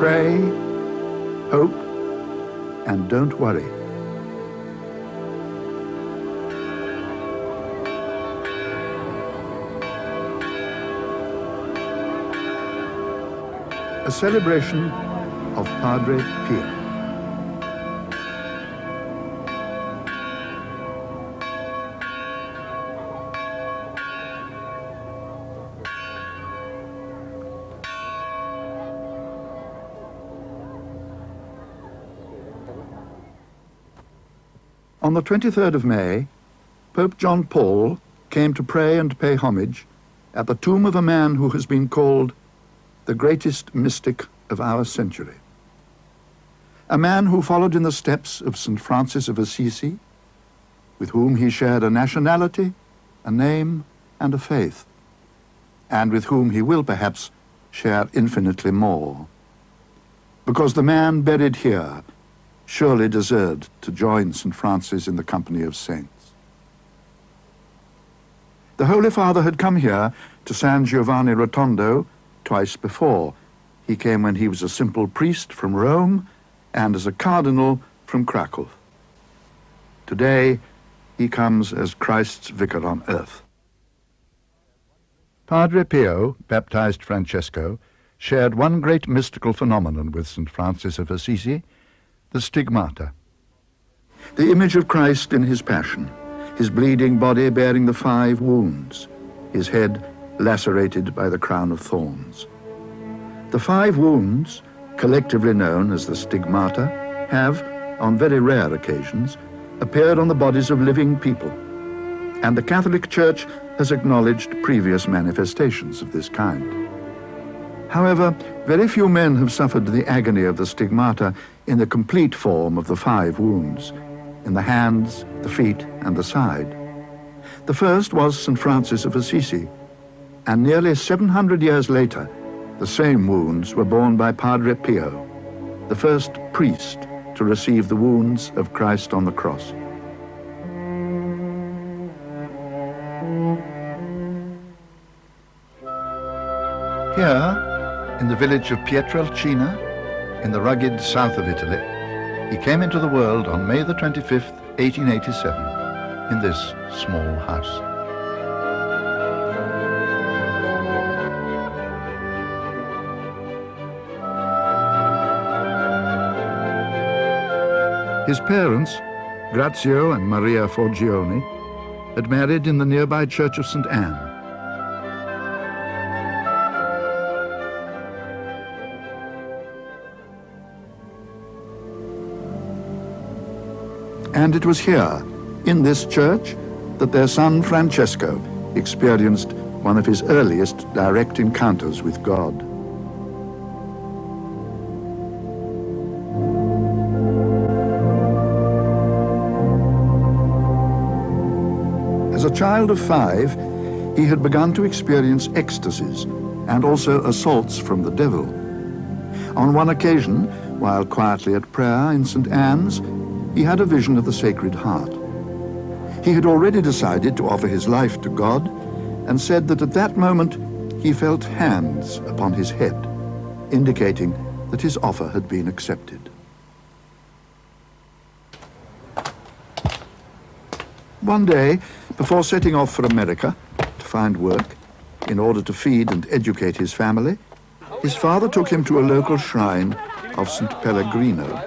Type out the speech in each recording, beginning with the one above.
Pray, hope, and don't worry. A celebration of Padre Pio. On the 23rd of May, Pope John Paul came to pray and pay homage at the tomb of a man who has been called the greatest mystic of our century. A man who followed in the steps of St. Francis of Assisi, with whom he shared a nationality, a name, and a faith, and with whom he will perhaps share infinitely more. Because the man buried here surely deserved to join St. Francis in the company of saints. The Holy Father had come here to San Giovanni Rotondo twice before. He came when he was a simple priest from Rome and as a cardinal from Krakow. Today, he comes as Christ's vicar on earth. Padre Pio, baptized Francesco, shared one great mystical phenomenon with St. Francis of Assisi, the stigmata. The image of Christ in his passion, his bleeding body bearing the 5 wounds, his head lacerated by the crown of thorns. The 5 wounds, collectively known as the stigmata, have, on very rare occasions, appeared on the bodies of living people, and the Catholic Church has acknowledged previous manifestations of this kind. However, very few men have suffered the agony of the stigmata in the complete form of the 5 wounds, in the hands, the feet, and the side. The first was St. Francis of Assisi, and nearly 700 years later, the same wounds were borne by Padre Pio, the first priest to receive the wounds of Christ on the cross. Here, in the village of Pietrelcina, in the rugged south of Italy, he came into the world on May the 25th, 1887, in this small house. His parents, Grazio and Maria Forgione, had married in the nearby church of St. Anne. And it was here, in this church, that their son Francesco experienced one of his earliest direct encounters with God. As a child of 5, he had begun to experience ecstasies and also assaults from the devil. On one occasion, while quietly at prayer in St. Anne's, he had a vision of the Sacred Heart. He had already decided to offer his life to God and said that at that moment he felt hands upon his head, indicating that his offer had been accepted. One day, before setting off for America to find work in order to feed and educate his family, his father took him to a local shrine of St. Pellegrino.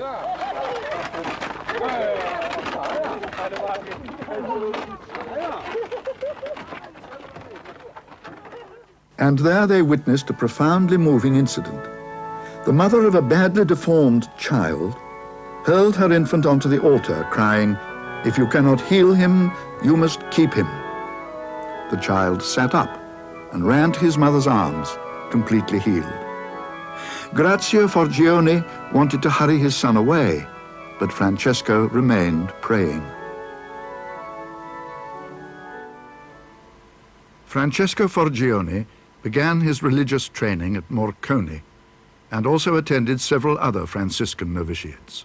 And there they witnessed a profoundly moving incident. The mother of a badly deformed child hurled her infant onto the altar, crying, "If you cannot heal him, you must keep him." The child sat up and ran to his mother's arms, completely healed. Grazio Forgione wanted to hurry his son away, but Francesco remained praying. Francesco Forgione began his religious training at Morcone and also attended several other Franciscan novitiates.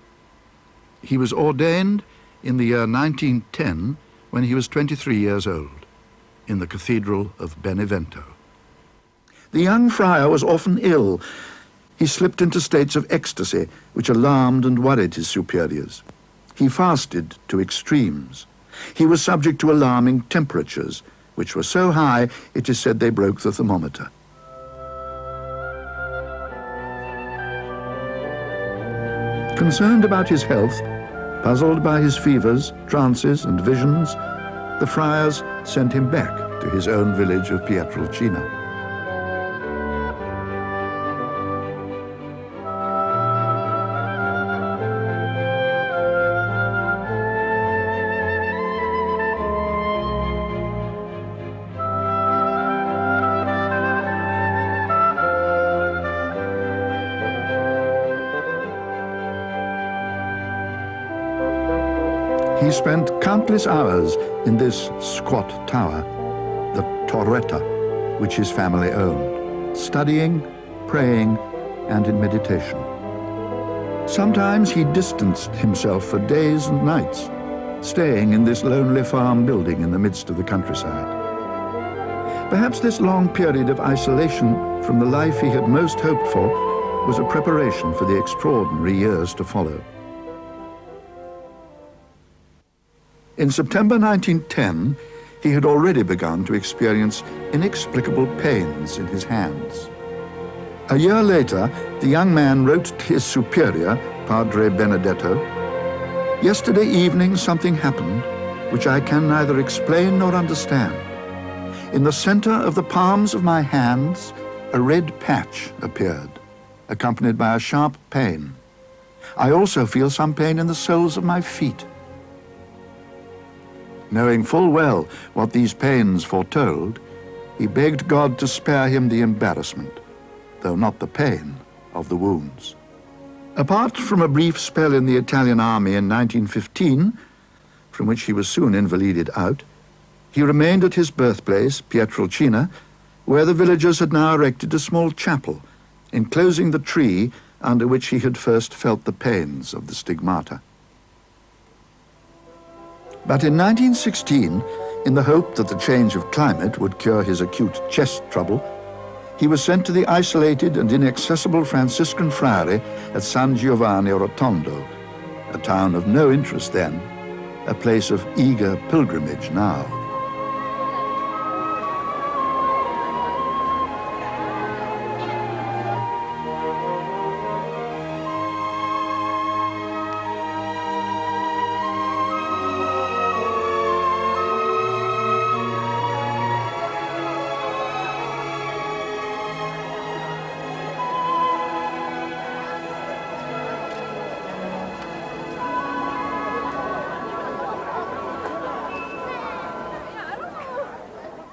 He was ordained in the year 1910 when he was 23 years old in the Cathedral of Benevento. The young friar was often ill, He slipped into states of ecstasy which alarmed and worried his superiors. He fasted to extremes. He was subject to alarming temperatures, which were so high it is said they broke the thermometer. Concerned about his health, puzzled by his fevers, trances, and visions, the friars sent him back to his own village of Pietrelcina. He spent countless hours in this squat tower, the torretta, which his family owned, studying, praying, and in meditation. Sometimes he distanced himself for days and nights, staying in this lonely farm building in the midst of the countryside. Perhaps this long period of isolation from the life he had most hoped for was a preparation for the extraordinary years to follow. In September 1910, he had already begun to experience inexplicable pains in his hands. A year later, the young man wrote to his superior, Padre Benedetto, "Yesterday evening something happened which I can neither explain nor understand. In the center of the palms of my hands, a red patch appeared, accompanied by a sharp pain. I also feel some pain in the soles of my feet." Knowing full well what these pains foretold, he begged God to spare him the embarrassment, though not the pain, of the wounds. Apart from a brief spell in the Italian army in 1915, from which he was soon invalided out, he remained at his birthplace, Pietrelcina, where the villagers had now erected a small chapel, enclosing the tree under which he had first felt the pains of the stigmata. But in 1916, in the hope that the change of climate would cure his acute chest trouble, he was sent to the isolated and inaccessible Franciscan friary at San Giovanni Rotondo, a town of no interest then, a place of eager pilgrimage now.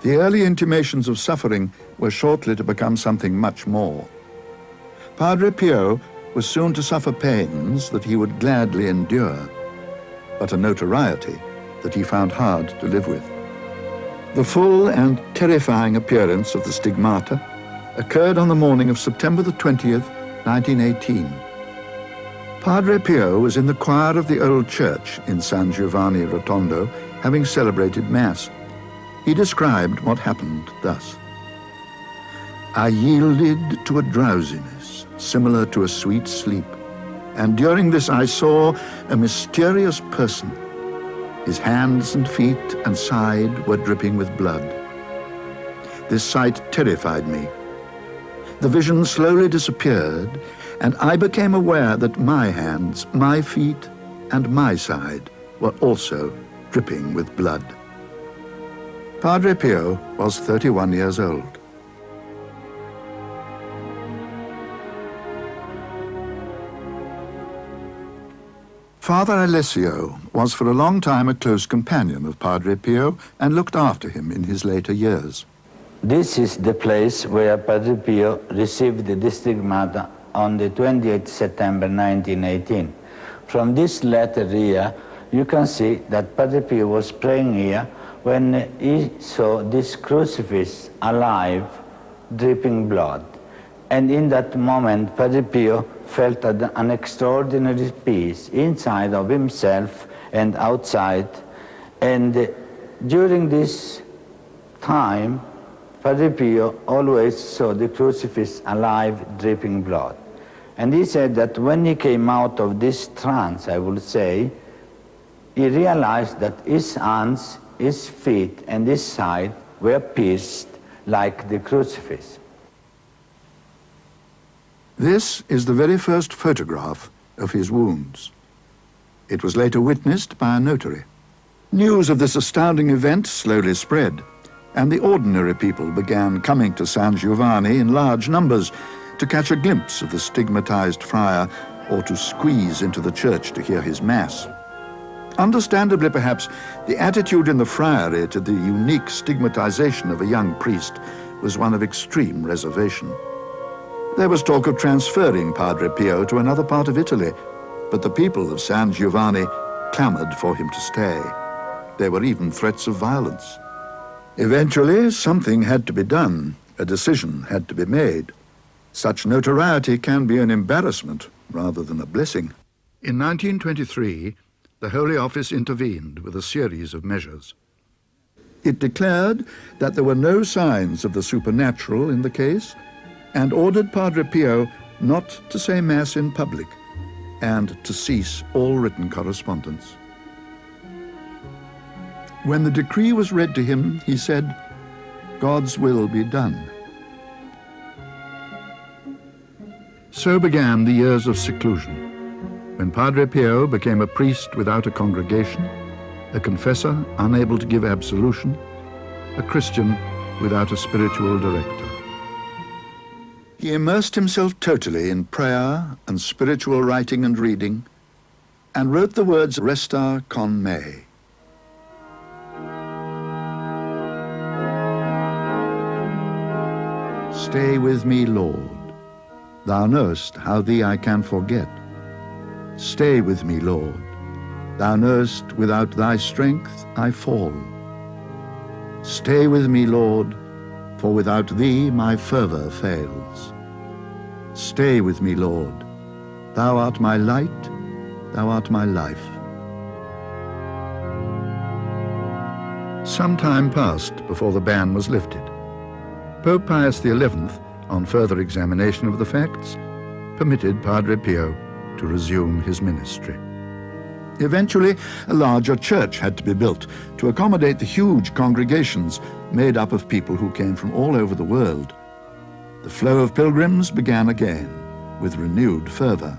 The early intimations of suffering were shortly to become something much more. Padre Pio was soon to suffer pains that he would gladly endure, but a notoriety that he found hard to live with. The full and terrifying appearance of the stigmata occurred on the morning of September the 20th, 1918. Padre Pio was in the choir of the old church in San Giovanni Rotondo, having celebrated Mass. He described what happened thus. "I yielded to a drowsiness similar to a sweet sleep, and during this I saw a mysterious person. His hands and feet and side were dripping with blood. This sight terrified me. The vision slowly disappeared, and I became aware that my hands, my feet, and my side were also dripping with blood." Padre Pio was 31 years old. Father Alessio was for a long time a close companion of Padre Pio and looked after him in his later years. This is the place where Padre Pio received the stigmata on the 28th September 1918. From this letter here, you can see that Padre Pio was praying here when he saw this crucifix alive, dripping blood. And in that moment, Padre Pio felt an extraordinary peace inside of himself and outside. And during this time, Padre Pio always saw the crucifix alive, dripping blood. And he said that when he came out of this trance, I would say, he realized that his hands, his feet, and his side were pierced like the crucifix. This is the very first photograph of his wounds. It was later witnessed by a notary. News of this astounding event slowly spread, and the ordinary people began coming to San Giovanni in large numbers to catch a glimpse of the stigmatized friar or to squeeze into the church to hear his mass. Understandably, perhaps, the attitude in the friary to the unique stigmatization of a young priest was one of extreme reservation. There was talk of transferring Padre Pio to another part of Italy, but the people of San Giovanni clamored for him to stay. There were even threats of violence. Eventually, something had to be done. A decision had to be made. Such notoriety can be an embarrassment rather than a blessing. In 1923, the Holy Office intervened with a series of measures. It declared that there were no signs of the supernatural in the case and ordered Padre Pio not to say Mass in public and to cease all written correspondence. When the decree was read to him, he said, "God's will be done." So began the years of seclusion, when Padre Pio became a priest without a congregation, a confessor unable to give absolution, a Christian without a spiritual director. He immersed himself totally in prayer and spiritual writing and reading, and wrote the words Resta con me. Stay with me, Lord. Thou knowest how thee I can forget. Stay with me, Lord. Thou knowest without thy strength I fall. Stay with me, Lord, for without thee my fervor fails. Stay with me, Lord. Thou art my light, thou art my life. Some time passed before the ban was lifted. Pope Pius XI, on further examination of the facts, permitted Padre Pio to resume his ministry. Eventually, a larger church had to be built to accommodate the huge congregations made up of people who came from all over the world. The flow of pilgrims began again with renewed fervor.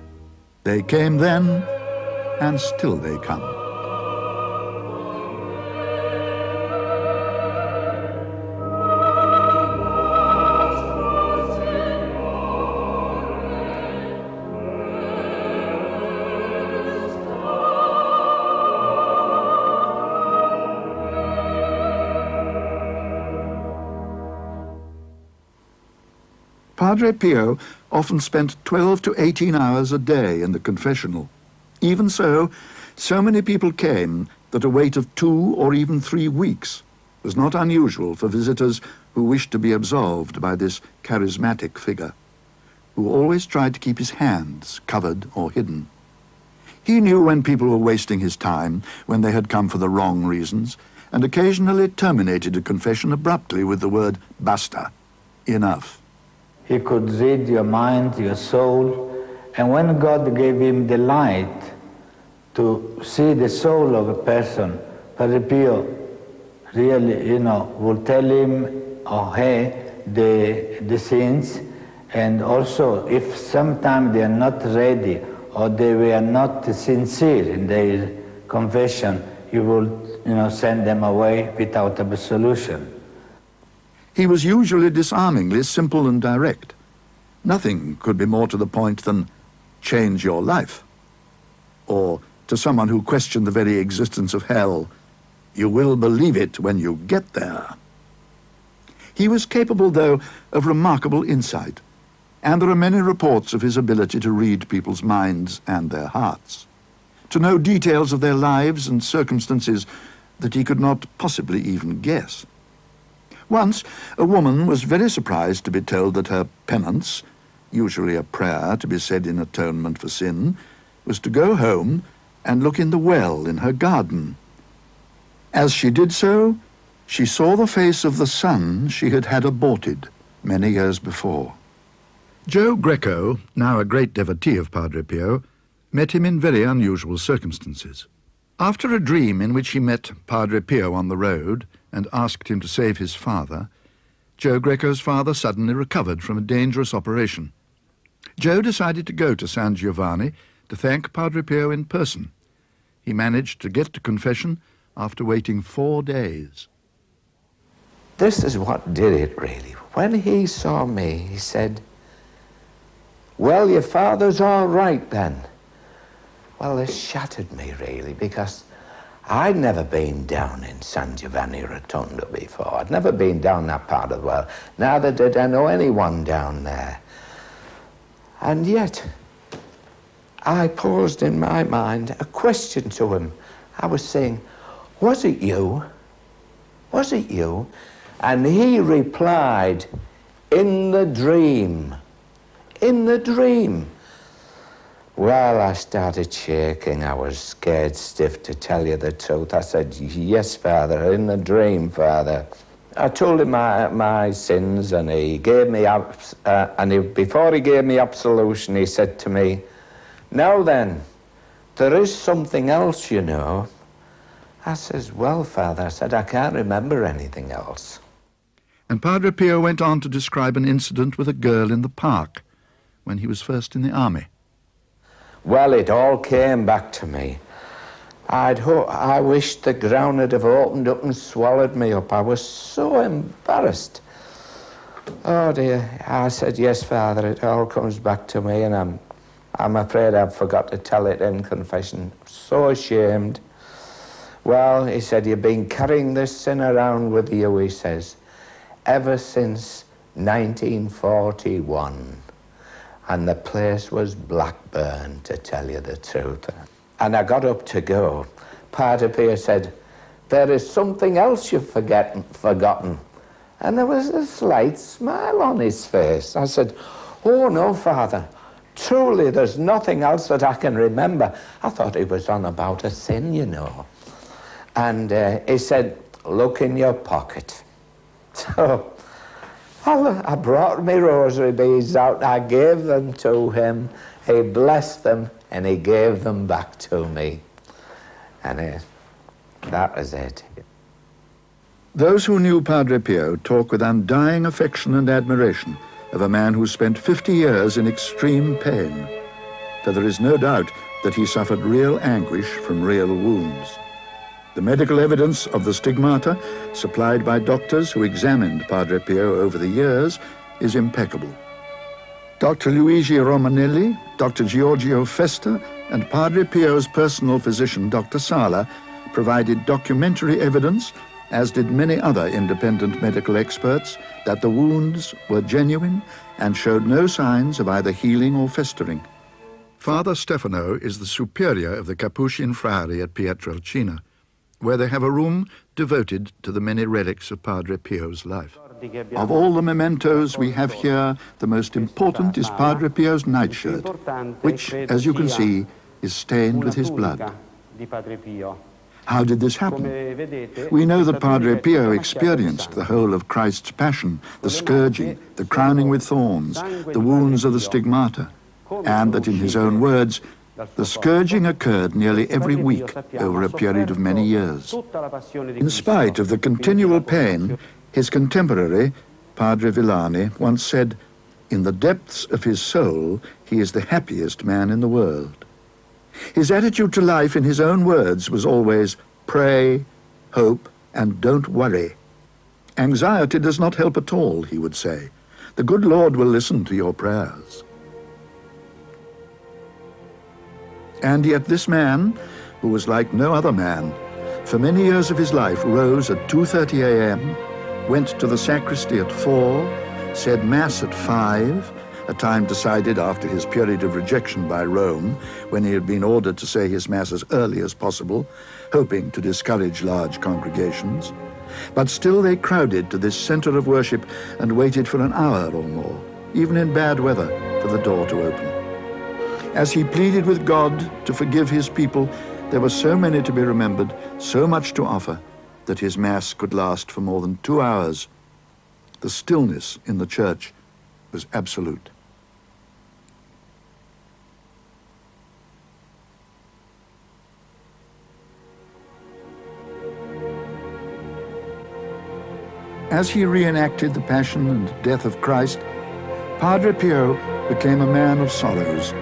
They came then, and still they come. Padre Pio often spent 12 to 18 hours a day in the confessional. Even so, so many people came that a wait of 2 or even 3 weeks was not unusual for visitors who wished to be absolved by this charismatic figure, who always tried to keep his hands covered or hidden. He knew when people were wasting his time, when they had come for the wrong reasons, and occasionally terminated a confession abruptly with the word basta, enough. He could read your mind, your soul, and when God gave him the light to see the soul of a person, Padre Pio really, will tell him or her the sins, and also if sometimes they are not ready or they were not sincere in their confession, he will, send them away without absolution. He was usually disarmingly simple and direct. Nothing could be more to the point than change your life. Or, to someone who questioned the very existence of hell, you will believe it when you get there. He was capable, though, of remarkable insight, and there are many reports of his ability to read people's minds and their hearts, to know details of their lives and circumstances that he could not possibly even guess. Once, a woman was very surprised to be told that her penance, usually a prayer to be said in atonement for sin, was to go home and look in the well in her garden. As she did so, she saw the face of the son she had had aborted many years before. Joe Greco, now a great devotee of Padre Pio, met him in very unusual circumstances. After a dream in which he met Padre Pio on the road and asked him to save his father, Joe Greco's father suddenly recovered from a dangerous operation. Joe decided to go to San Giovanni to thank Padre Pio in person. He managed to get to confession after waiting 4 days. This is what did it, really. When he saw me, he said, "Well, your father's all right then." Well, this shattered me, really, because I'd never been down in San Giovanni Rotondo before. I'd never been down that part of the world. Neither did I know anyone down there. And yet, I posed in my mind a question to him. I was saying, "Was it you? Was it you?" And he replied, "In the dream. In the dream." Well, I started shaking. I was scared stiff, to tell you the truth. I said, "Yes, Father, in the dream, Father." I told him my sins, and he gave me before he gave me absolution, he said to me, "Now then, there is something else, you know." I says, "Well, Father," I said, "I can't remember anything else." And Padre Pio went on to describe an incident with a girl in the park when he was first in the army. Well, it all came back to me. I wished the ground had have opened up and swallowed me up. I was so embarrassed. Oh dear. I said, "Yes, Father, it all comes back to me, and I'm afraid I've forgot to tell it in confession. So ashamed." Well, he said, "You've been carrying this sin around with you," he says, "ever since 1941. And the place was Blackburn, to tell you the truth." And I got up to go. Padre Pio said, "There is something else you've forgotten." And there was a slight smile on his face. I said, "Oh, no, Father. Truly, there's nothing else that I can remember." I thought he was on about a sin, you know. And he said, "Look in your pocket." So I brought my rosary beads out. I gave them to him. He blessed them, and he gave them back to me. And that was it. Those who knew Padre Pio talk with undying affection and admiration of a man who spent 50 years in extreme pain, for there is no doubt that he suffered real anguish from real wounds. The medical evidence of the stigmata supplied by doctors who examined Padre Pio over the years is impeccable. Dr. Luigi Romanelli, Dr. Giorgio Festa, and Padre Pio's personal physician, Dr. Sala, provided documentary evidence, as did many other independent medical experts, that the wounds were genuine and showed no signs of either healing or festering. Father Stefano is the superior of the Capuchin Friary at Pietrelcina, where they have a room devoted to the many relics of Padre Pio's life. Of all the mementos we have here, the most important is Padre Pio's nightshirt, which, as you can see, is stained with his blood. How did this happen? We know that Padre Pio experienced the whole of Christ's passion, the scourging, the crowning with thorns, the wounds of the stigmata, and that in his own words, the scourging occurred nearly every week over a period of many years. In spite of the continual pain, his contemporary, Padre Villani, once said, "In the depths of his soul, he is the happiest man in the world." His attitude to life, in his own words, was always pray, hope, and don't worry. Anxiety does not help at all, he would say. The good Lord will listen to your prayers. And yet this man, who was like no other man, for many years of his life rose at 2:30 a.m., went to the sacristy at 4, said Mass at 5, a time decided after his period of rejection by Rome, when he had been ordered to say his Mass as early as possible, hoping to discourage large congregations. But still they crowded to this center of worship and waited for an hour or more, even in bad weather, for the door to open. As he pleaded with God to forgive his people, there were so many to be remembered, so much to offer, that his Mass could last for more than 2 hours. The stillness in the church was absolute. As he reenacted the passion and death of Christ, Padre Pio became a man of sorrows,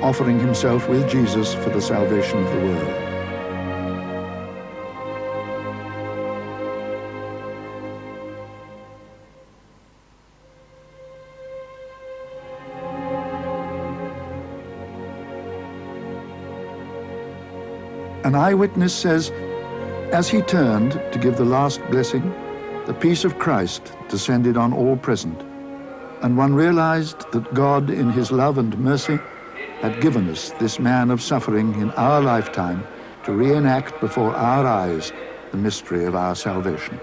offering himself with Jesus for the salvation of the world. An eyewitness says, as he turned to give the last blessing, the peace of Christ descended on all present, and one realized that God, in his love and mercy, had given us this man of suffering in our lifetime to reenact before our eyes the mystery of our salvation.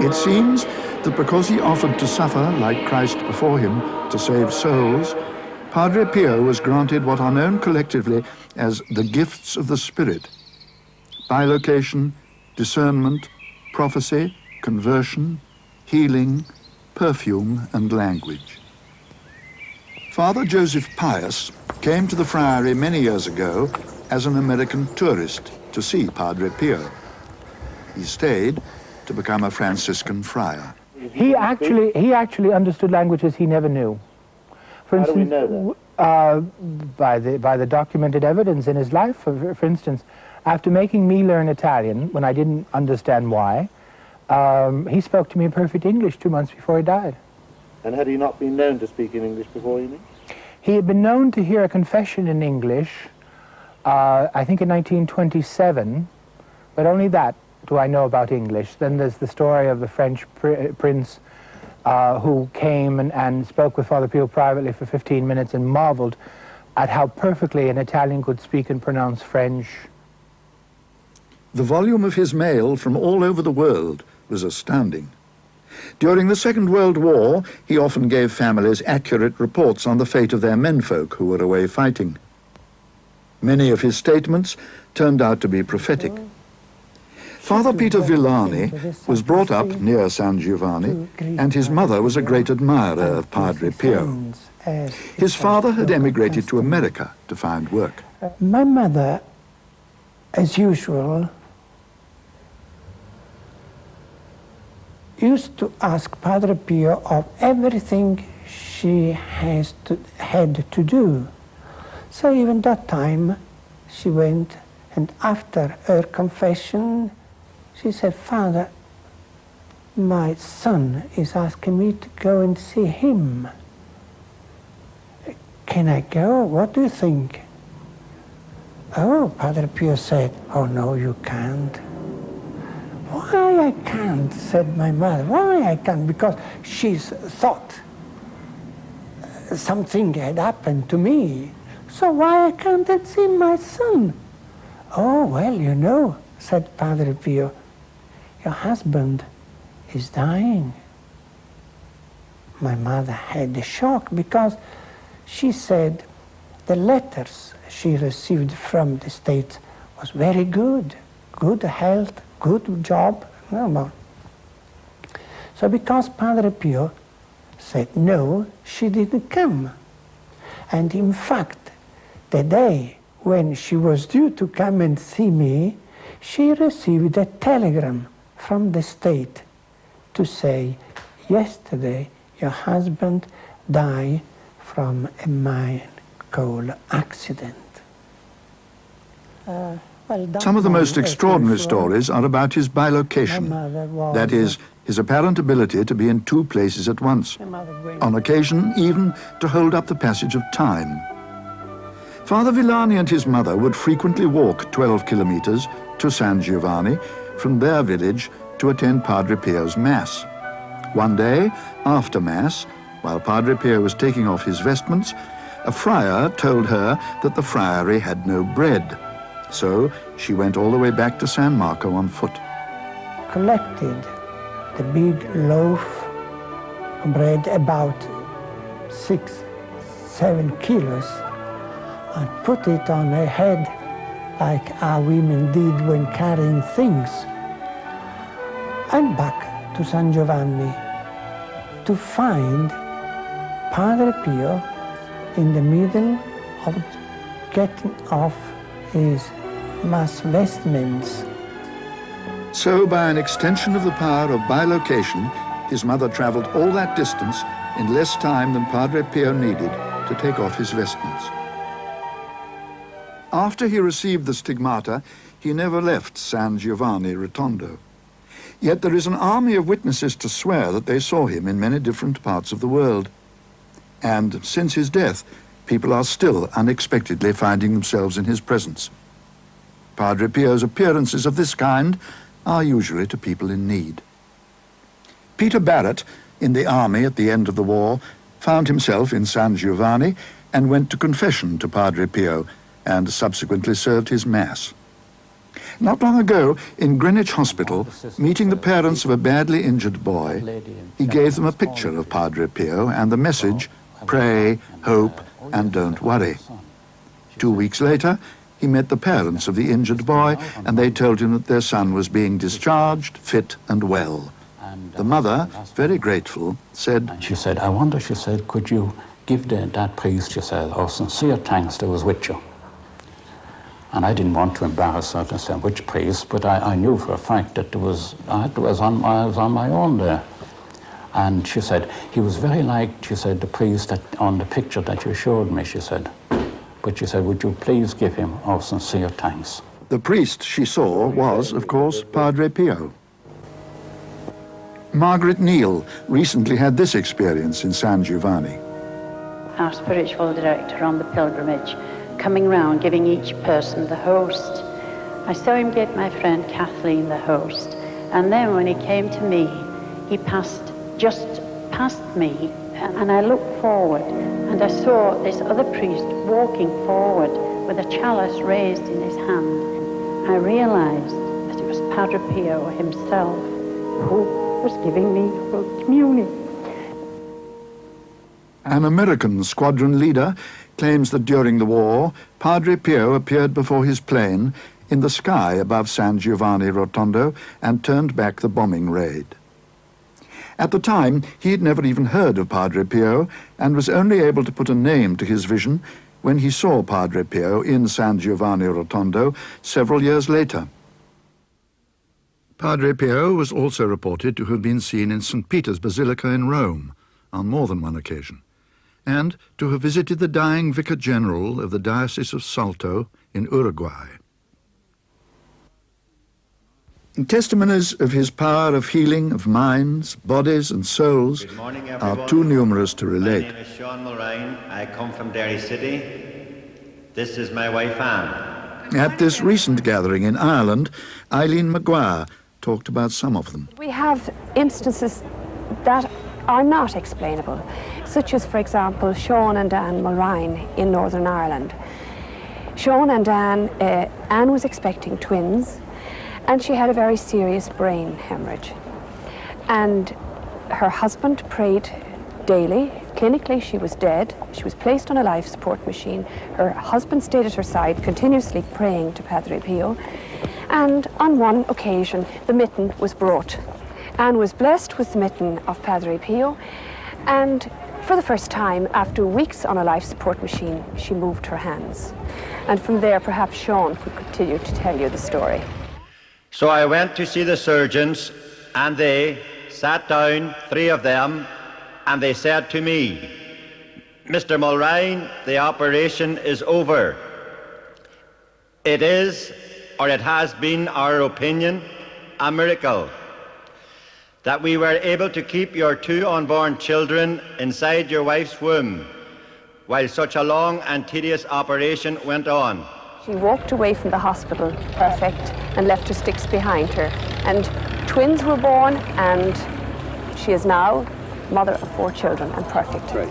It seems that because he offered to suffer like Christ before him to save souls, Padre Pio was granted what are known collectively as the gifts of the Spirit: bilocation, discernment, prophecy, conversion, healing, perfume, and language. Father Joseph Pius came to the friary many years ago as an American tourist to see Padre Pio. He stayed to become a Franciscan friar. He actually understood languages he never knew. For instance, how do we know that? By the documented evidence in his life. For instance, after making me learn Italian when I didn't understand why, he spoke to me in perfect English 2 months before he died. And had he not been known to speak in English before, you mean? He had been known to hear a confession in English, I think in 1927, but only that do I know about English. Then there's the story of the French prince who came and spoke with Father Pio privately for 15 minutes and marveled at how perfectly an Italian could speak and pronounce French. The volume of his mail from all over the world was astounding. During the Second World War, he often gave families accurate reports on the fate of their menfolk who were away fighting. Many of his statements turned out to be prophetic. Father Peter Villani was brought up near San Giovanni, and his mother was a great admirer of Padre Pio. His father had emigrated to America to find work. My mother, as usual, used to ask Padre Pio of everything she had to do. So even that time she went, and after her confession, she said, "Father, my son is asking me to go and see him. Can I go? What do you think?" Oh, Padre Pio said, "Oh no, you can't." "Why I can't?" said my mother. "Why I can't?" Because she's thought something had happened to me. "So why I can't see my son?" "Oh, well, you know," said Padre Pio, "your husband is dying." My mother had a shock because she said the letters she received from the States was very good. Good health, good job, no more. So because Padre Pio said no, she didn't come. And in fact, the day when she was due to come and see me, she received a telegram from the state to say, "Yesterday your husband died from a mine coal accident." Some of the most extraordinary stories are about his bilocation, that is, his apparent ability to be in two places at once, on occasion even to hold up the passage of time. Father Villani and his mother would frequently walk 12 kilometers to San Giovanni from their village to attend Padre Pio's Mass. One day, after Mass, while Padre Pio was taking off his vestments, A friar told her that the friary had no bread, so she went all the way back to San Marco on foot. Collected the big loaf of bread, about 6-7 kilos, and put it on her head like our women did when carrying things, and back to San Giovanni to find Padre Pio in the middle of getting off his mass vestments. So, by an extension of the power of bilocation, his mother travelled all that distance in less time than Padre Pio needed to take off his vestments. After he received the stigmata, he never left San Giovanni Rotondo. Yet there is an army of witnesses to swear that they saw him in many different parts of the world. And since his death, people are still unexpectedly finding themselves in his presence. Padre Pio's appearances of this kind are usually to people in need. Peter Barrett, in the army at the end of the war, found himself in San Giovanni and went to confession to Padre Pio and subsequently served his Mass. Not long ago, in Greenwich Hospital, meeting the parents of a badly injured boy, he gave them a picture of Padre Pio and the message, "Pray, hope, and don't worry." 2 weeks later, he met the parents of the injured boy, and they told him that their son was being discharged, fit and well. The mother, very grateful, said, She said, I wonder, she said, could you give that priest, she said, our sincere thanks that was with you. And I didn't want to embarrass her to say which priest, but I knew for a fact that I was on my own there. And she said, he was very like, she said, the priest on the picture that you showed me, she said. But she said, would you please give him our sincere thanks? The priest she saw was, of course, Padre Pio. Margaret Neal recently had this experience in San Giovanni. Our spiritual director on the pilgrimage, coming round giving each person the host. I saw him give my friend Kathleen the host, and then when he came to me, he just past me, and I looked forward and I saw this other priest walking forward with a chalice raised in his hand. I realized that it was Padre Pio himself who was giving me Holy Communion. An American squadron leader claims that during the war, Padre Pio appeared before his plane in the sky above San Giovanni Rotondo and turned back the bombing raid. At the time, he had never even heard of Padre Pio and was only able to put a name to his vision when he saw Padre Pio in San Giovanni Rotondo several years later. Padre Pio was also reported to have been seen in St. Peter's Basilica in Rome on more than one occasion, and to have visited the dying Vicar General of the Diocese of Salto in Uruguay. Testimonies of his power of healing of minds, bodies and souls are too numerous to relate. My name is Sean Mulrine. I come from Derry City. This is my wife Anne. At this recent gathering in Ireland, Eileen Maguire talked about some of them. We have instances that are not explainable, such as, for example, Sean and Anne Mulrine in Northern Ireland. Sean and Anne was expecting twins, and she had a very serious brain hemorrhage. And her husband prayed daily. Clinically, she was dead. She was placed on a life support machine. Her husband stayed at her side, continuously praying to Padre Pio. And on one occasion, the mitten was brought. Anne was blessed with the mitten of Padre Pio, and for the first time, after weeks on a life support machine, she moved her hands. And from there, perhaps Sean could continue to tell you the story. So I went to see the surgeons, and they sat down, 3 of them, and they said to me, Mr. Mulrine, the operation is over. It is, or it has been, our opinion, a miracle that we were able to keep your 2 unborn children inside your wife's womb while such a long and tedious operation went on. She walked away from the hospital perfect and left her sticks behind her. And twins were born, and she is now mother of 4 children and perfect. Right.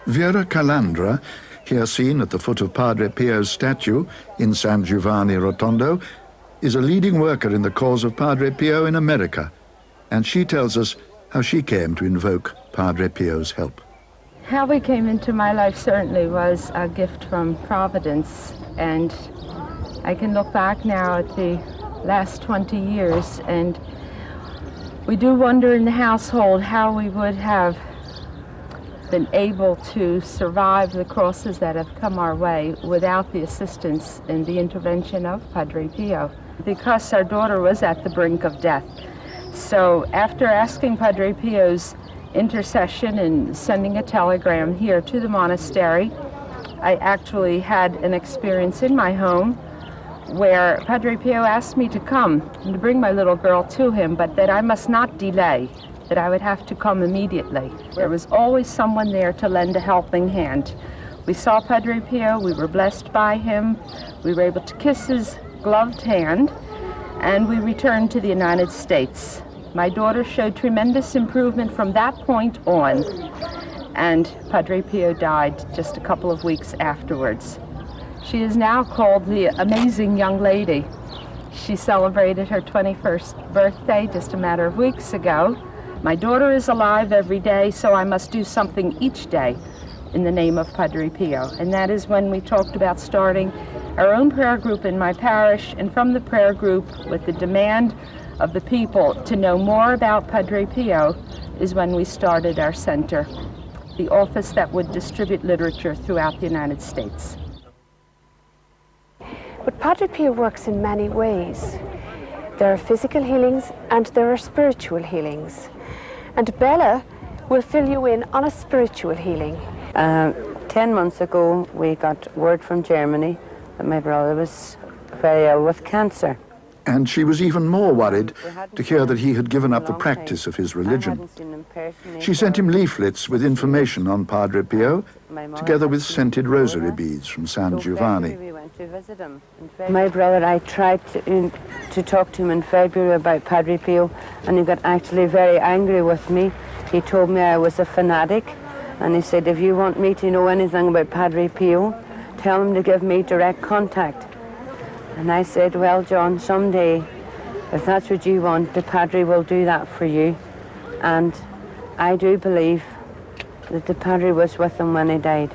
Vera Calandra, here seen at the foot of Padre Pio's statue in San Giovanni Rotondo, is a leading worker in the cause of Padre Pio in America, and she tells us how she came to invoke Padre Pio's help. How he came into my life certainly was a gift from Providence, and I can look back now at the last 20 years, and we do wonder in the household how we would have been able to survive the crosses that have come our way without the assistance and the intervention of Padre Pio, because our daughter was at the brink of death. So after asking Padre Pio's intercession and sending a telegram here to the monastery, I actually had an experience in my home where Padre Pio asked me to come and to bring my little girl to him, but that I must not delay, that I would have to come immediately. There was always someone there to lend a helping hand. We saw Padre Pio, we were blessed by him, we were able to kiss his gloved hand, and we returned to the United States. My daughter showed tremendous improvement from that point on, and Padre Pio died just a couple of weeks afterwards. She is now called the Amazing Young Lady. She celebrated her 21st birthday just a matter of weeks ago. My daughter is alive every day, so I must do something each day in the name of Padre Pio. And that is when we talked about starting our own prayer group in my parish, and from the prayer group, with the demand of the people to know more about Padre Pio, is when we started our center, the office that would distribute literature throughout the United States. But Padre Pio works in many ways. There are physical healings and there are spiritual healings. And Bella will fill you in on a spiritual healing. 10 months ago, we got word from Germany that my brother was very ill with cancer. And she was even more worried to hear that he had given up the practice of his religion. She sent him leaflets with information on Padre Pio, together with scented rosary beads from San Giovanni. My brother, I tried to talk to him in February about Padre Pio, and he got actually very angry with me. He told me I was a fanatic, and he said, if you want me to know anything about Padre Pio, tell him to give me direct contact. And I said, well, John, someday, if that's what you want, the Padre will do that for you. And I do believe that the Padre was with him when he died.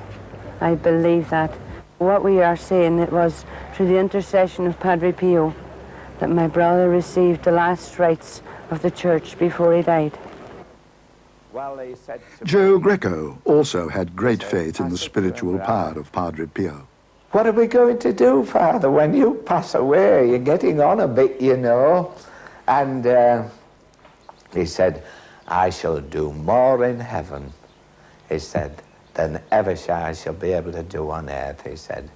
I believe that. What we are saying, it was through the intercession of Padre Pio that my brother received the last rites of the church before he died. Joe Greco also had great faith in the spiritual power of Padre Pio. What are we going to do, Father, when you pass away? You're getting on a bit, you know. And he said, I shall do more in heaven, he said, than ever I shall be able to do on earth, he said.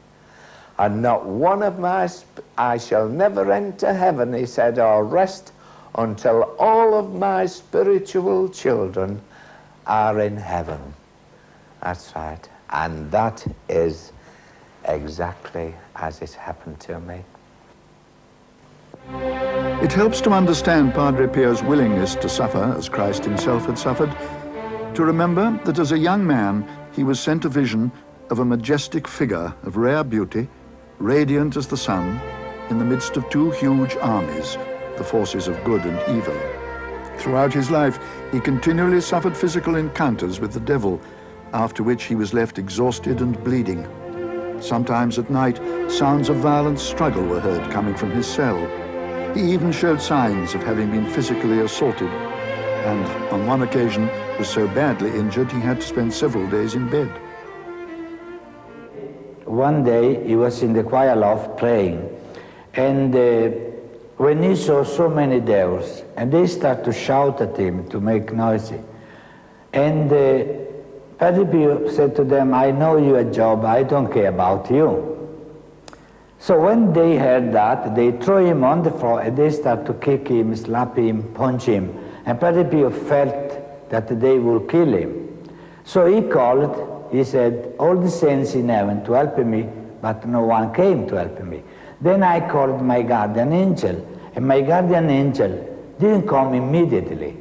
And not one of I shall never enter heaven, he said, or rest until all of my spiritual children are in heaven. That's right. And that is exactly as it's happened to me. It helps to understand Padre Pio's willingness to suffer as Christ himself had suffered, to remember that as a young man he was sent a vision of a majestic figure of rare beauty, radiant as the sun, in the midst of two huge armies, the forces of good and evil. Throughout his life he continually suffered physical encounters with the devil, after which he was left exhausted and bleeding. Sometimes at night, sounds of violent struggle were heard coming from his cell. He even showed signs of having been physically assaulted, and on one occasion was so badly injured he had to spend several days in bed. One day he was in the choir loft praying, and when he saw so many devils, and they start to shout at him to make noisy, and Padre Pio said to them, I know your job, I don't care about you. So when they heard that, they throw him on the floor and they start to kick him, slap him, punch him. And Padre Pio felt that they will kill him. So he called, he said, all the saints in heaven to help me, but no one came to help me. Then I called my guardian angel, and my guardian angel didn't come immediately.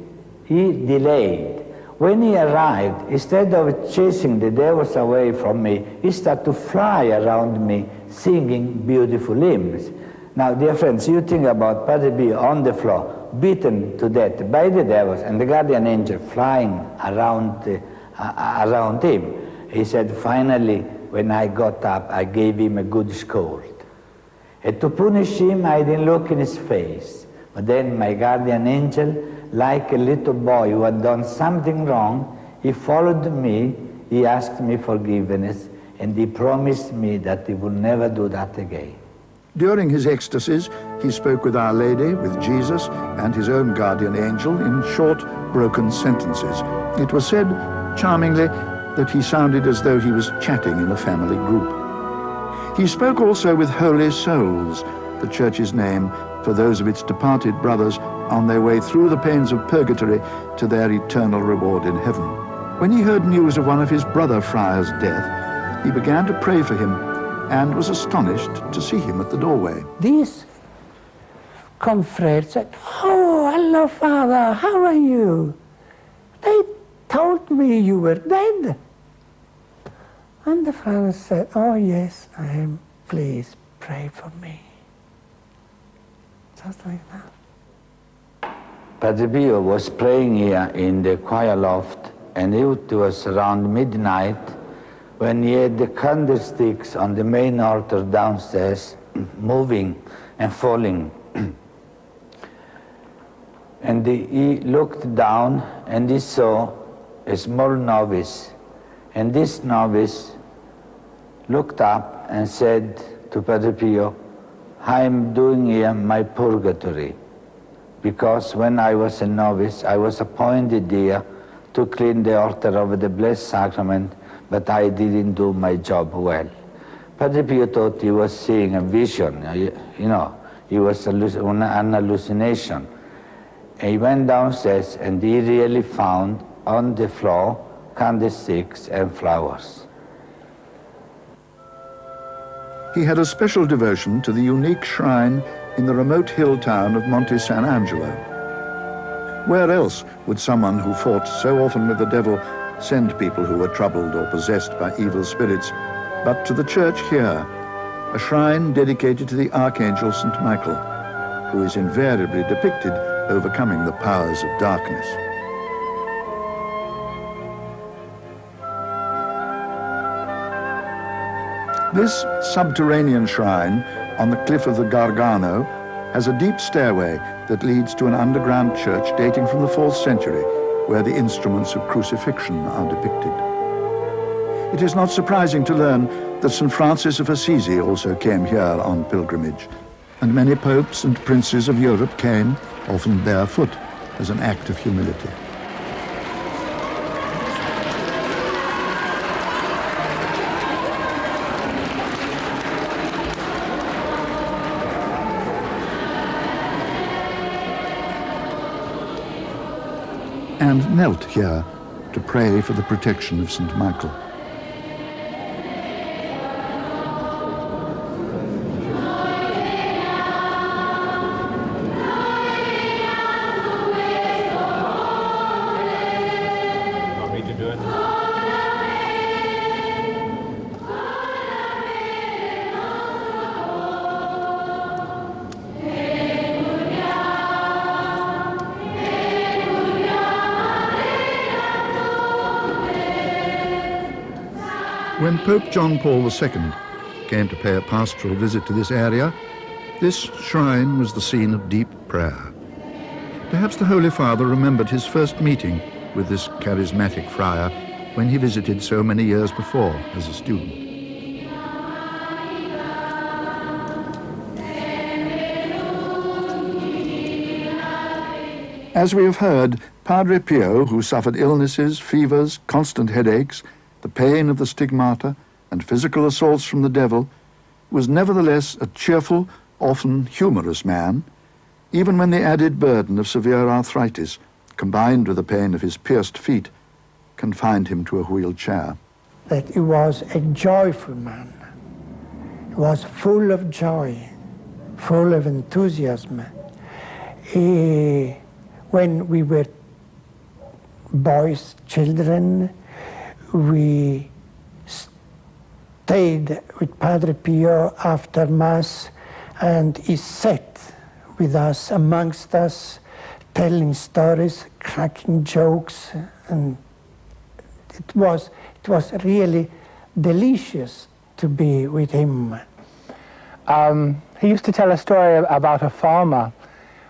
He delayed. When he arrived, instead of chasing the devils away from me, he started to fly around me, singing beautiful hymns. Now, dear friends, you think about Padre Pio on the floor, beaten to death by the devils, and the guardian angel flying around him. He said, finally, when I got up, I gave him a good scold. And to punish him, I didn't look in his face. But then my guardian angel, like a little boy who had done something wrong, he followed me, he asked me forgiveness, and he promised me that he would never do that again. During his ecstasies, he spoke with Our Lady, with Jesus, and his own guardian angel in short, broken sentences. It was said, charmingly, that he sounded as though he was chatting in a family group. He spoke also with holy souls, the Church's name for those of its departed brothers on their way through the pains of purgatory to their eternal reward in heaven. When he heard news of one of his brother friars' death, he began to pray for him and was astonished to see him at the doorway. These confreres said, "Oh, hello, Father, how are you? They told me you were dead." And the Father said, "Oh, yes, I am. Please pray for me." Just like that. Padre Pio was praying here in the choir loft, and it was around midnight when he had the candlesticks on the main altar downstairs moving and falling. And he looked down and he saw a small novice. And this novice looked up and said to Padre Pio, "I am doing here my purgatory, because when I was a novice, I was appointed here to clean the altar of the Blessed Sacrament, but I didn't do my job well." Padre Pio thought he was seeing a vision, you know, it was an hallucination. He went downstairs and he really found on the floor candlesticks and flowers. He had a special devotion to the unique shrine in the remote hill town of Monte San Angelo. Where else would someone who fought so often with the devil send people who were troubled or possessed by evil spirits, but to the church here, a shrine dedicated to the Archangel St. Michael, who is invariably depicted overcoming the powers of darkness. This subterranean shrine on the cliff of the Gargano has a deep stairway that leads to an underground church dating from the 4th century, where the instruments of crucifixion are depicted. It is not surprising to learn that St. Francis of Assisi also came here on pilgrimage, and many popes and princes of Europe came, often barefoot, as an act of humility. And knelt here to pray for the protection of St. Michael. Want me to do it? When Pope John Paul II came to pay a pastoral visit to this area, this shrine was the scene of deep prayer. Perhaps the Holy Father remembered his first meeting with this charismatic friar when he visited so many years before as a student. As we have heard, Padre Pio, who suffered illnesses, fevers, constant headaches, the pain of the stigmata, and physical assaults from the devil, was nevertheless a cheerful, often humorous man, even when the added burden of severe arthritis, combined with the pain of his pierced feet, confined him to a wheelchair. That he was a joyful man. He was full of joy, full of enthusiasm. When we were boys, children. We stayed with Padre Pio after Mass, and he sat with us, amongst us, telling stories, cracking jokes, and it was really delicious to be with him. He used to tell a story about a farmer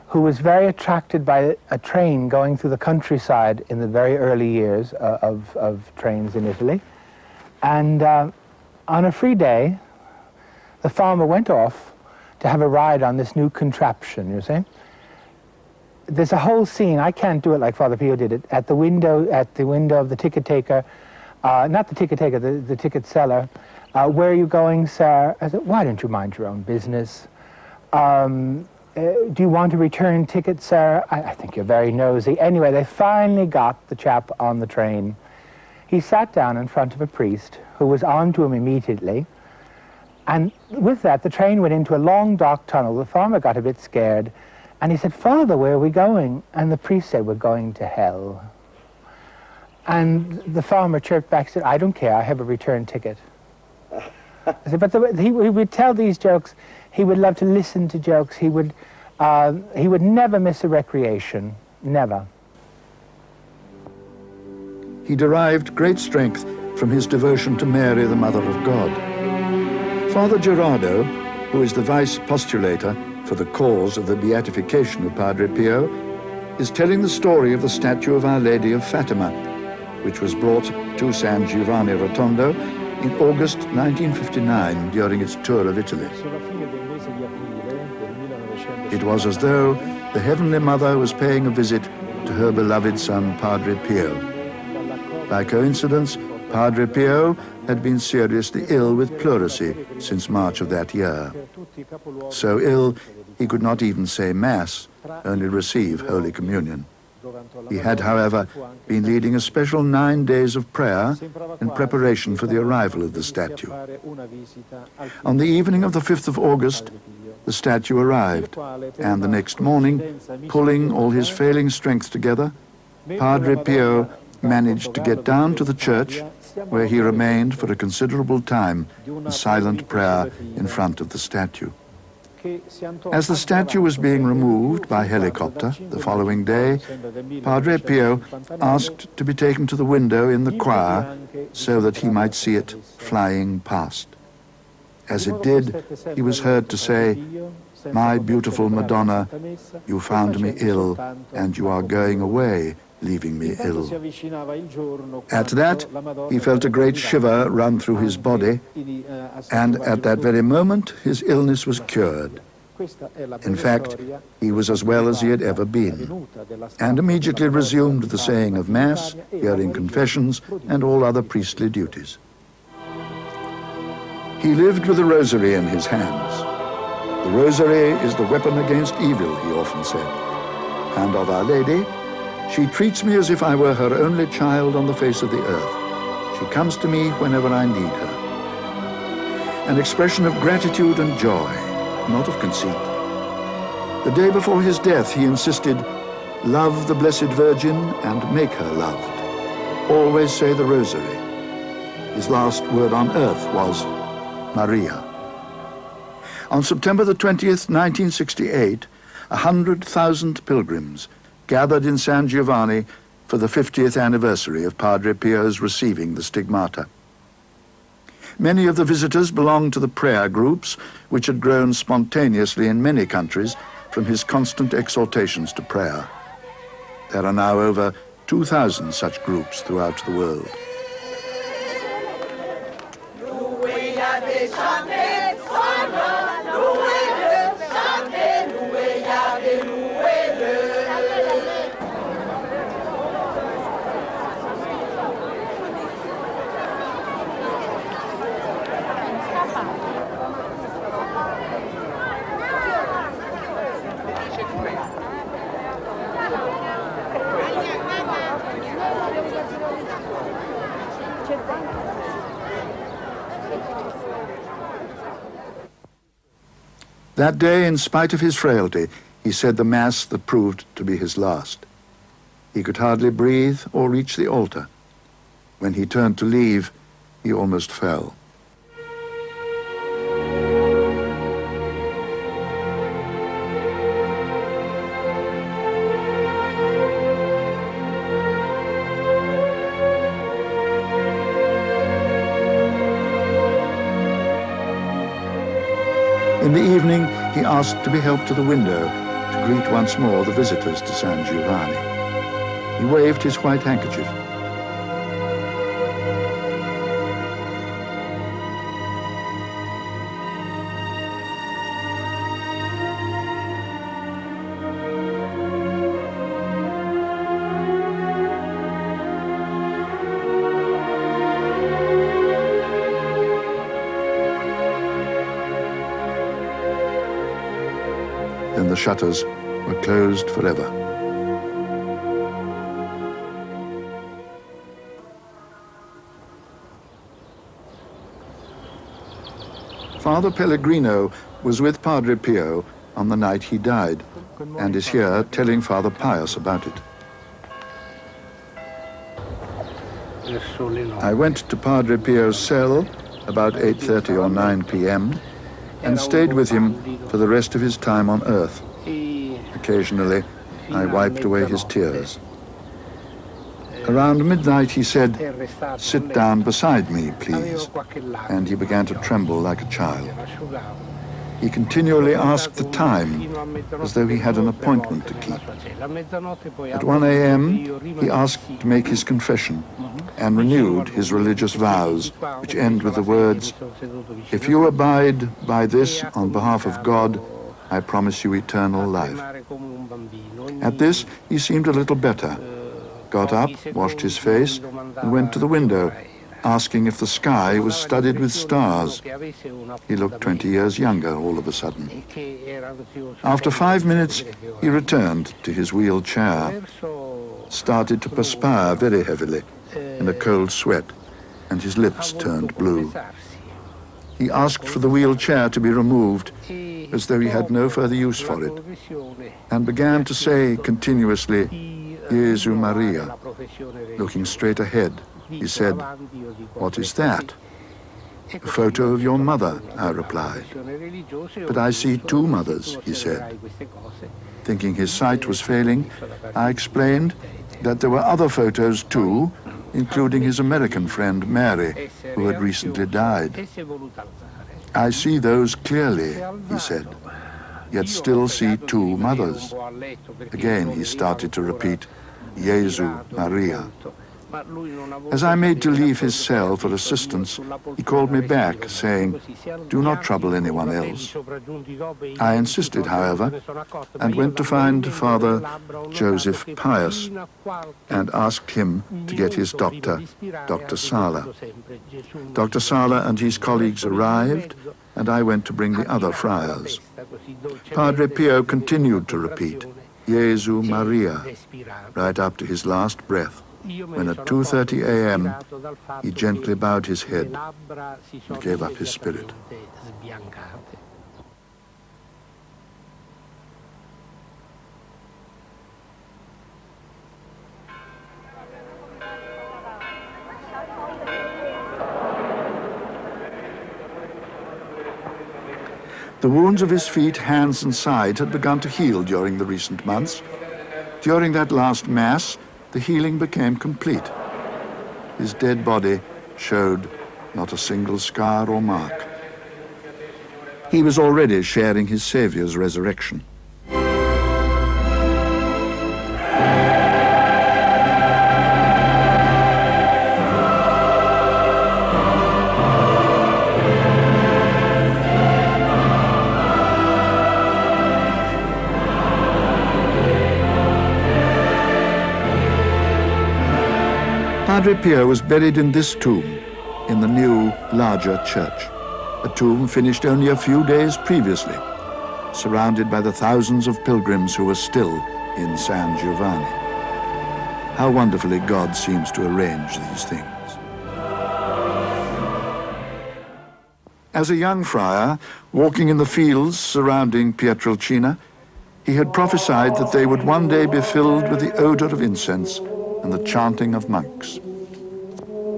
who was very attracted by a train going through the countryside in the very early years of trains in Italy. And on a free day, the farmer went off to have a ride on this new contraption, you see. There's a whole scene, I can't do it like Father Pio did it, at the window of the ticket taker, not the ticket taker, the ticket seller. Where are you going, sir? I said, why don't you mind your own business? Do you want to return ticket, sir? I think you're very nosy. Anyway, they finally got the chap on the train. He sat down in front of a priest who was on to him immediately. And with that, the train went into a long dark tunnel. The farmer got a bit scared. And he said, Father, where are we going? And the priest said, we're going to hell. And the farmer chirped back and said, I don't care, I have a return ticket. I said, but he would tell these jokes. He would love to listen to jokes. He would never miss a recreation, never. He derived great strength from his devotion to Mary, the Mother of God. Father Gerardo, who is the vice postulator for the cause of the beatification of Padre Pio, is telling the story of the statue of Our Lady of Fatima, which was brought to San Giovanni Rotondo in August 1959 during its tour of Italy. It was as though the Heavenly Mother was paying a visit to her beloved son, Padre Pio. By coincidence, Padre Pio had been seriously ill with pleurisy since March of that year. So ill, he could not even say Mass, only receive Holy Communion. He had, however, been leading a special 9 days of prayer in preparation for the arrival of the statue. On the evening of the 5th of August, the statue arrived, and the next morning, pulling all his failing strength together, Padre Pio managed to get down to the church, where he remained for a considerable time in silent prayer in front of the statue. As the statue was being removed by helicopter the following day, Padre Pio asked to be taken to the window in the choir so that he might see it flying past. As it did, he was heard to say, "My beautiful Madonna, you found me ill, and you are going away, leaving me ill." At that, he felt a great shiver run through his body, and at that very moment, his illness was cured. In fact, he was as well as he had ever been, and immediately resumed the saying of Mass, hearing confessions, and all other priestly duties. He lived with a rosary in his hands. The rosary is the weapon against evil, he often said. And of Our Lady, she treats me as if I were her only child on the face of the earth. She comes to me whenever I need her. An expression of gratitude and joy, not of conceit. The day before his death, he insisted, "Love the Blessed Virgin and make her loved. Always say the rosary." His last word on earth was, Maria. On September the 20th, 1968, 100,000 pilgrims gathered in San Giovanni for the 50th anniversary of Padre Pio's receiving the stigmata. Many of the visitors belonged to the prayer groups, which had grown spontaneously in many countries from his constant exhortations to prayer. There are now over 2,000 such groups throughout the world. That day, in spite of his frailty, he said the Mass that proved to be his last. He could hardly breathe or reach the altar. When he turned to leave, he almost fell. In the evening, he asked to be helped to the window to greet once more the visitors to San Giovanni. He waved his white handkerchief. Then the shutters were closed forever. Father Pellegrino was with Padre Pio on the night he died and is here telling Father Pius about it. I went to Padre Pio's cell about 8:30 or 9 p.m. and stayed with him for the rest of his time on earth. Occasionally, I wiped away his tears. Around midnight, he said, "Sit down beside me, please," and he began to tremble like a child. He continually asked the time, as though he had an appointment to keep. At 1 a.m., he asked to make his confession and renewed his religious vows, which end with the words, "If you abide by this on behalf of God, I promise you eternal life." At this, he seemed a little better, got up, washed his face, and went to the window, asking if the sky was studded with stars. He looked 20 years younger all of a sudden. After 5 minutes, he returned to his wheelchair, started to perspire very heavily in a cold sweat, and his lips turned blue. He asked for the wheelchair to be removed, as though he had no further use for it, and began to say continuously, "Jesu Maria." Looking straight ahead, he said, "What is that?" "A photo of your mother," I replied. "But I see two mothers," he said. Thinking his sight was failing, I explained that there were other photos too, including his American friend Mary, who had recently died. "I see those clearly," he said, "yet still see two mothers." Again he started to repeat, "Jesu Maria." As I made to leave his cell for assistance, he called me back, saying, "Do not trouble anyone else." I insisted, however, and went to find Father Joseph Pius and asked him to get his doctor, Dr. Sala. Dr. Sala and his colleagues arrived, and I went to bring the other friars. Padre Pio continued to repeat, "Jesu Maria," right up to his last breath, when at 2:30 a.m. he gently bowed his head and gave up his spirit. The wounds of his feet, hands, and side had begun to heal during the recent months. During that last Mass, the healing became complete. His dead body showed not a single scar or mark. He was already sharing his Saviour's resurrection. Padre Pio was buried in this tomb, in the new, larger church, a tomb finished only a few days previously, surrounded by the thousands of pilgrims who were still in San Giovanni. How wonderfully God seems to arrange these things. As a young friar, walking in the fields surrounding Pietrelcina, He had prophesied that they would one day be filled with the odor of incense and the chanting of monks.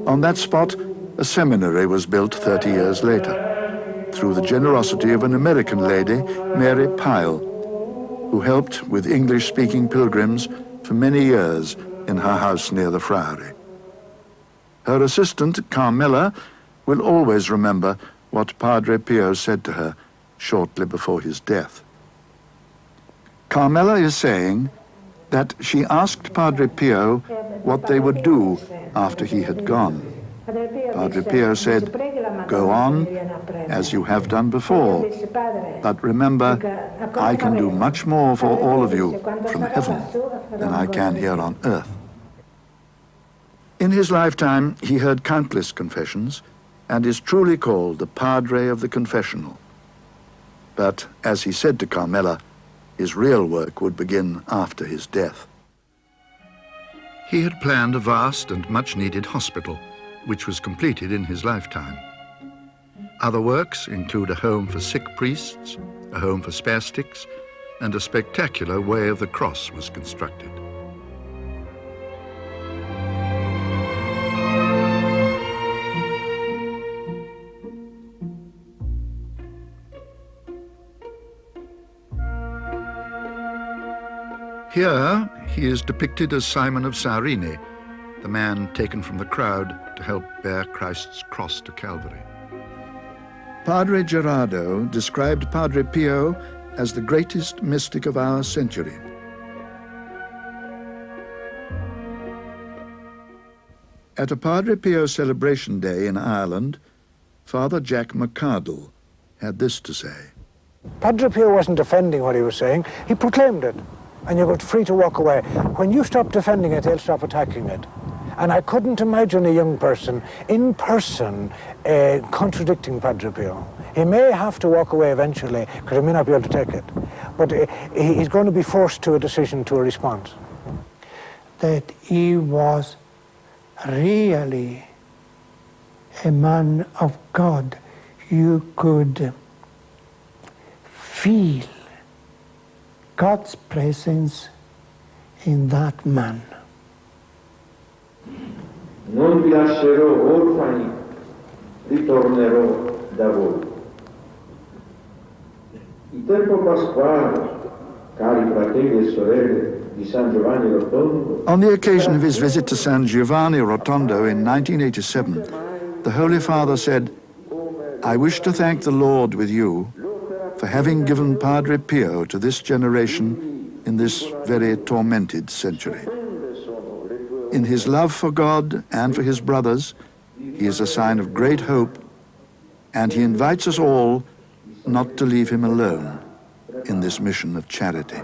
On that spot, a seminary was built 30 years later, through the generosity of an American lady, Mary Pyle, who helped with English-speaking pilgrims for many years in her house near the Friary. Her assistant, Carmela, will always remember what Padre Pio said to her shortly before his death. Carmela is saying that she asked Padre Pio what they would do after he had gone. Padre Pio said, "Go on as you have done before, but remember, I can do much more for all of you from heaven than I can here on earth." In his lifetime, he heard countless confessions and is truly called the Padre of the Confessional. But, as he said to Carmela, his real work would begin after his death. He had planned a vast and much-needed hospital, which was completed in his lifetime. Other works include a home for sick priests, a home for spastics, and a spectacular Way of the Cross was constructed. Here, he is depicted as Simon of Cyrene, the man taken from the crowd to help bear Christ's cross to Calvary. Padre Gerardo described Padre Pio as the greatest mystic of our century. At a Padre Pio celebration day in Ireland, Father Jack McCardle had this to say. Padre Pio wasn't defending what he was saying, he proclaimed it. And you were free to walk away. When you stop defending it, they'll stop attacking it. And I couldn't imagine a young person, in person, contradicting Padre Pio. He may have to walk away eventually, because he may not be able to take it. But he's going to be forced to a decision, to a response. That he was really a man of God. You could feel God's presence in that man. Non vi lascerò orfani, ritornerò da voi. Il tempo pasquale, cari fratelli e sorelle di San Giovanni Rotondo. On the occasion of his visit to San Giovanni Rotondo in 1987, the Holy Father said, "I wish to thank the Lord with you for having given Padre Pio to this generation in this very tormented century. In his love for God and for his brothers, he is a sign of great hope, and he invites us all not to leave him alone in this mission of charity."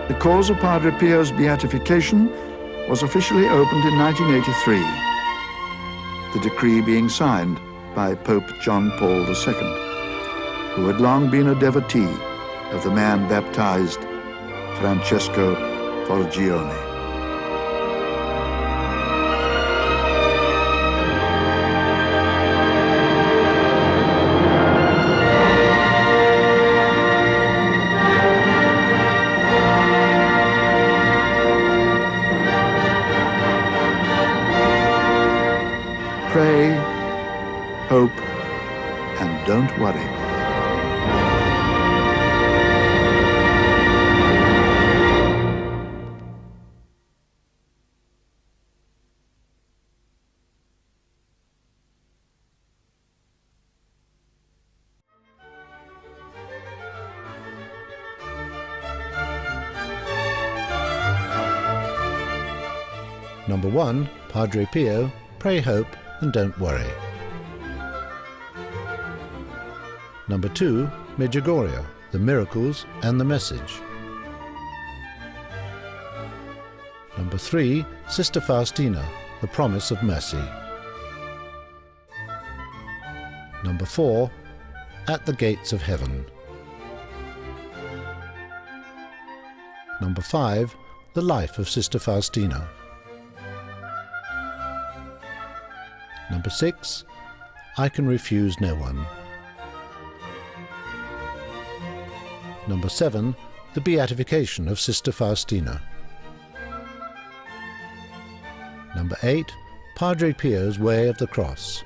The cause of Padre Pio's beatification was officially opened in 1983, the decree being signed by Pope John Paul II, who had long been a devotee of the man baptized Francesco Forgione. Pray, hope, and don't worry. Number 1, Padre Pio, Pray, Hope, and Don't Worry. Number 2, Medjugorje, The Miracles and the Message. Number 3, Sister Faustina, The Promise of Mercy. Number 4, At the Gates of Heaven. Number 5, The Life of Sister Faustina. Number 6, I Can Refuse No One. Number 7, The Beatification of Sister Faustina. Number 8, Padre Pio's Way of the Cross.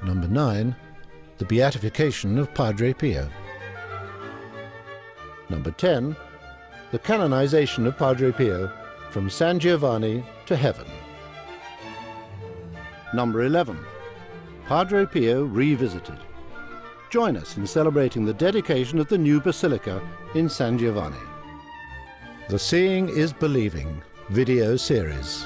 Number 9, The Beatification of Padre Pio. Number 10, The Canonization of Padre Pio from San Giovanni to Heaven. Number 11, Padre Pio Revisited. Join us in celebrating the dedication of the new basilica in San Giovanni. The Seeing is Believing video series.